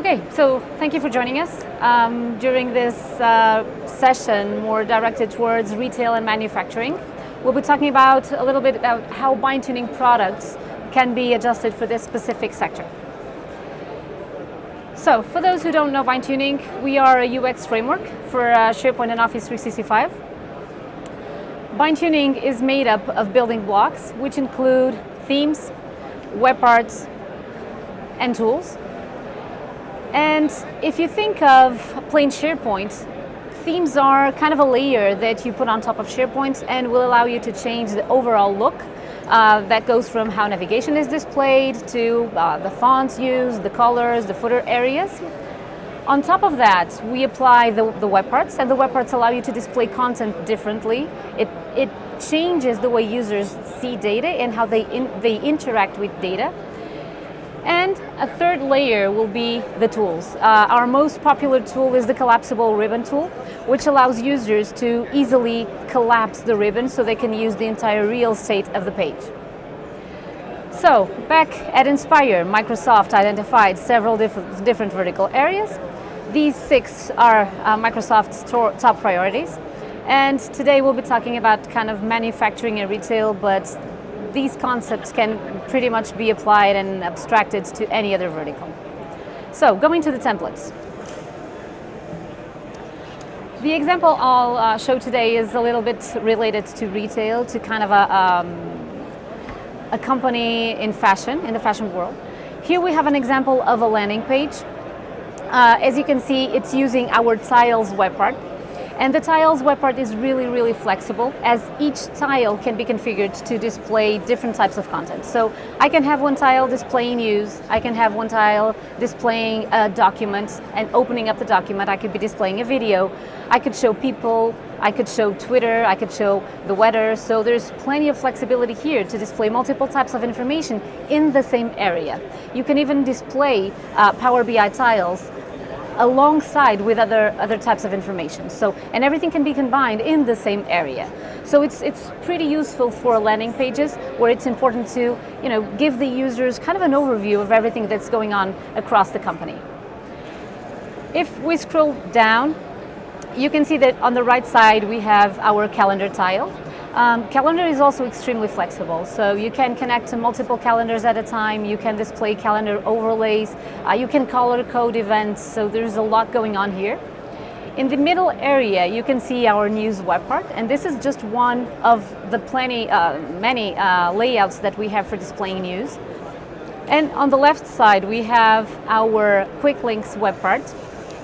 Okay, so thank you for joining us. During this session, more directed towards retail and manufacturing, we'll be talking about a little bit about how BindTuning products can be adjusted for this specific sector. So, for those who don't know BindTuning, we are a UX framework for SharePoint and Office 365. BindTuning is made up of building blocks, which include themes, web parts, and tools. And if you think of plain SharePoint, themes are kind of a layer that you put on top of SharePoint and will allow you to change the overall look. That goes from how navigation is displayed to the fonts used, the colors, the footer areas. On top of that, we apply the web parts, and the web parts allow you to display content differently. It changes the way users see data and how they interact with data. And a third layer will be the tools. Our most popular tool is the collapsible ribbon tool, which allows users to easily collapse the ribbon so they can use the entire real estate of the page. So, back at Inspire, Microsoft identified several different vertical areas. These 6 are Microsoft's top priorities. And today we'll be talking about kind of manufacturing and retail, but these concepts can pretty much be applied and abstracted to any other vertical. So, going to the templates. The example I'll show today is a little bit related to retail, to kind of a company in fashion, in the fashion world. Here we have an example of a landing page. As you can see, it's using our tiles web part. And the tiles web part is really flexible, as each tile can be configured to display different types of content. So I can have one tile displaying news, I can have one tile displaying a document, and opening up the document I could be displaying a video. I could show people, I could show Twitter, I could show the weather. So there's plenty of flexibility here to display multiple types of information in the same area. You can even display Power BI tiles alongside with other types of information. So, and everything can be combined in the same area. So it's pretty useful for landing pages where it's important to, give the users kind of an overview of everything that's going on across the company. If we scroll down, you can see that on the right side we have our calendar tile. Calendar is also extremely flexible, so you can connect to multiple calendars at a time, you can display calendar overlays, you can color code events, so there's a lot going on here. In the middle area, you can see our news web part, and this is just one of the many layouts that we have for displaying news. And on the left side, we have our quick links web part.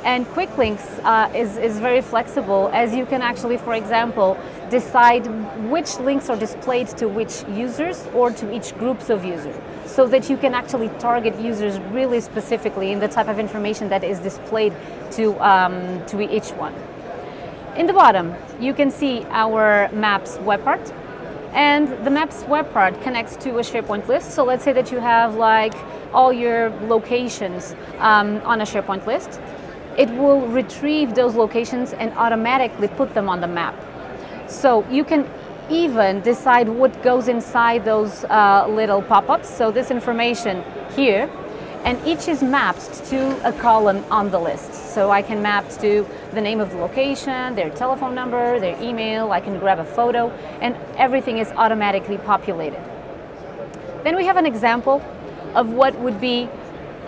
And quick links is very flexible, as you can actually, for example, decide which links are displayed to which users or to each groups of users, so that you can actually target users really specifically in the type of information that is displayed to each one. In the bottom, you can see our Maps web part, and the Maps web part connects to a SharePoint list. So let's say that you have like all your locations on a SharePoint list. It will retrieve those locations and automatically put them on the map. So you can even decide what goes inside those little pop-ups. So this information here, and each is mapped to a column on the list. So I can map to the name of the location, their telephone number, their email, I can grab a photo, and everything is automatically populated. Then we have an example of what would be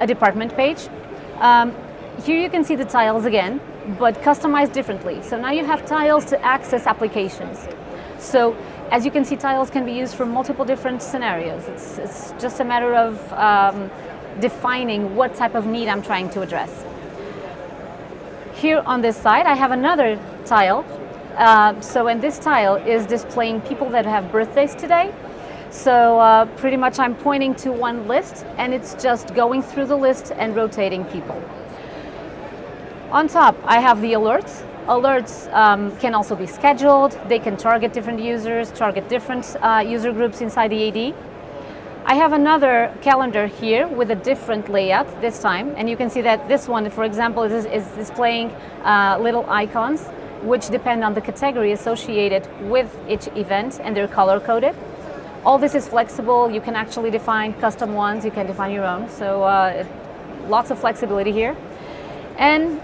a department page. Here you can see the tiles again, but customized differently. So now you have tiles to access applications. So as you can see, tiles can be used for multiple different scenarios. It's just a matter of defining what type of need I'm trying to address. Here on this side, I have another tile. And this tile is displaying people that have birthdays today. So pretty much I'm pointing to one list, and it's just going through the list and rotating people. On top, I have the alerts. Alerts can also be scheduled. They can target different users, target different user groups inside the AD. I have another calendar here with a different layout this time, and you can see that this one, for example, is displaying little icons which depend on the category associated with each event, and they're color-coded. All this is flexible. You can actually define custom ones. You can define your own. So lots of flexibility here. And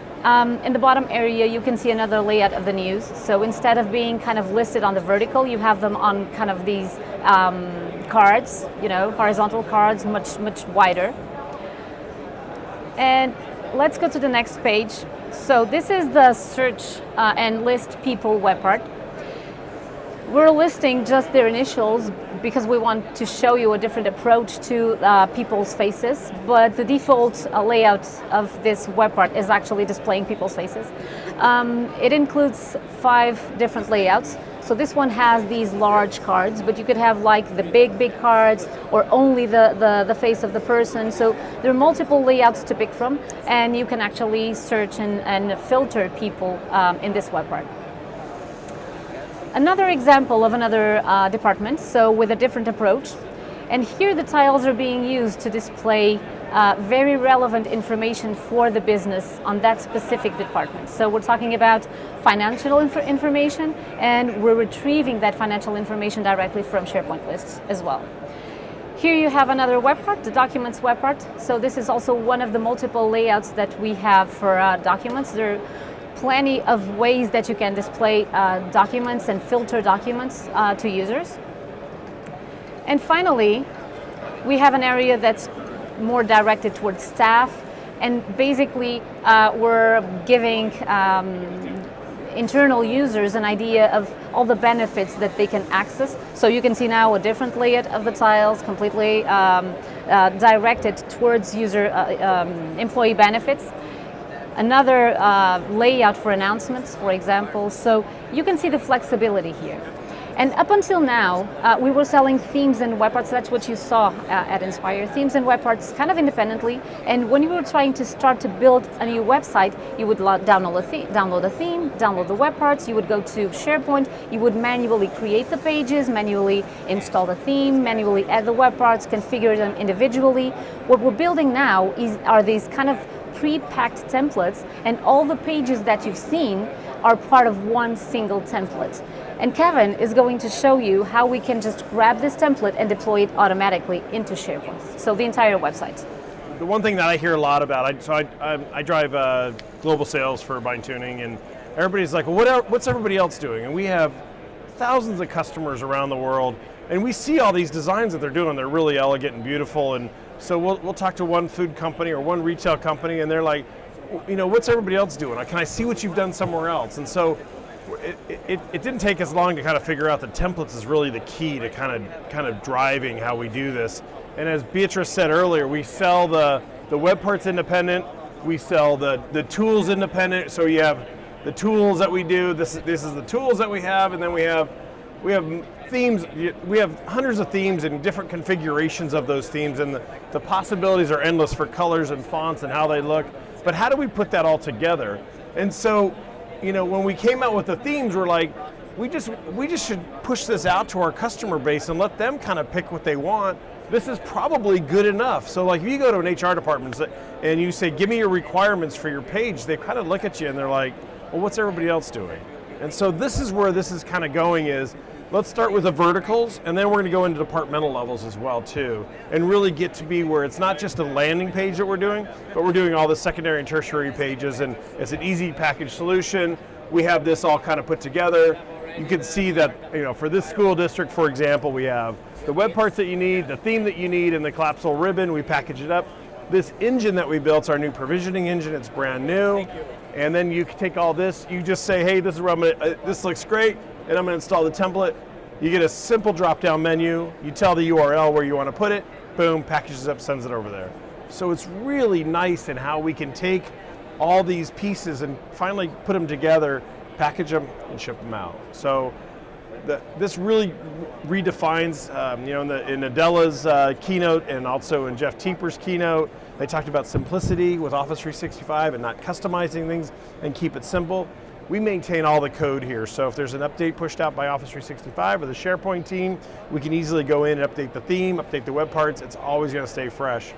in the bottom area, you can see another layout of the news. So instead of being kind of listed on the vertical, you have them on kind of these cards, horizontal cards, much wider. And let's go to the next page. So this is the search and list people web part. We're listing just their initials because we want to show you a different approach to people's faces, but the default layout of this web part is actually displaying people's faces. It includes 5 different layouts. So this one has these large cards, but you could have like the big cards or only the face of the person. So there are multiple layouts to pick from, and you can actually search and filter people in this web part. Another example of another department, so with a different approach. And here the tiles are being used to display very relevant information for the business on that specific department. So we're talking about financial information, and we're retrieving that financial information directly from SharePoint lists as well. Here you have another web part, the documents web part. So this is also one of the multiple layouts that we have for documents. There are plenty of ways that you can display documents and filter documents to users. And finally, we have an area that's more directed towards staff, and basically we're giving internal users an idea of all the benefits that they can access. So you can see now a different layout of the tiles, completely directed towards user employee benefits. Another layout for announcements, for example. So you can see the flexibility here. And up until now, we were selling themes and web parts. That's what you saw at Inspire, themes and web parts kind of independently. And when you were trying to start to build a new website, you would download a theme, download the web parts, you would go to SharePoint, you would manually create the pages, manually install the theme, manually add the web parts, configure them individually. What we're building now are these kind of pre-packed templates, and all the pages that you've seen are part of one single template. And Kevin is going to show you how we can just grab this template and deploy it automatically into SharePoint. So the entire website. The one thing that I hear a lot about, I drive global sales for BindTuning, and everybody's like, well, what's everybody else doing? And we have thousands of customers around the world, and we see all these designs that they're doing. They're really elegant and beautiful, and so we'll talk to one food company or one retail company, and they're like, what's everybody else doing? Can I see what you've done somewhere else? And so it didn't take us long to kind of figure out that templates is really the key to kind of driving how we do this. And as Beatrice said earlier, we sell the web parts independent, we sell the tools independent. So you have the tools that we do, this is the tools that we have, and then we have themes. We have hundreds of themes and different configurations of those themes, and the possibilities are endless for colors and fonts and how they look. But how do we put that all together? And so, when we came out with the themes, we're like, we just should push this out to our customer base and let them kind of pick what they want. This is probably good enough. So like if you go to an HR department and you say, give me your requirements for your page, they kind of look at you and they're like, well, what's everybody else doing? And so this is where this is kind of going is, let's start with the verticals, and then we're going to go into departmental levels as well too, and really get to be where it's not just a landing page that we're doing, but we're doing all the secondary and tertiary pages, and it's an easy package solution. We have this all kind of put together. You can see that, for this school district, for example, we have the web parts that you need, the theme that you need, and the collapsible ribbon. We package it up. This engine that we built is our new provisioning engine. It's brand new. And then you can take all this, you just say, hey, this is where this looks great, and I'm going to install the template. You get a simple drop-down menu. You tell the URL where you want to put it. Boom, packages up, sends it over there. So it's really nice in how we can take all these pieces and finally put them together, package them, and ship them out. So this really redefines, in Adela's keynote and also in Jeff Teeper's keynote, they talked about simplicity with Office 365 and not customizing things and keep it simple. We maintain all the code here, so if there's an update pushed out by Office 365 or the SharePoint team, we can easily go in and update the theme, update the web parts. It's always going to stay fresh.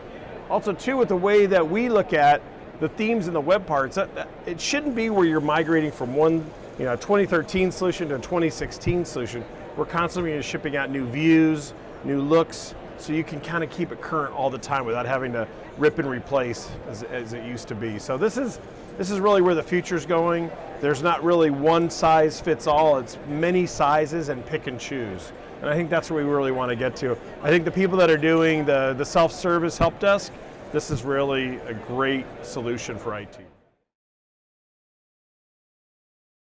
Also, too, with the way that we look at the themes and the web parts, it shouldn't be where you're migrating from one 2013 solution to a 2016 solution. We're constantly shipping out new views, new looks. so you can kind of keep it current all the time without having to rip and replace as it used to be. So this is really where the future's going. There's not really one size fits all. It's many sizes and pick and choose. And I think that's where we really want to get to. I think the people that are doing the self-service help desk, this is really a great solution for IT.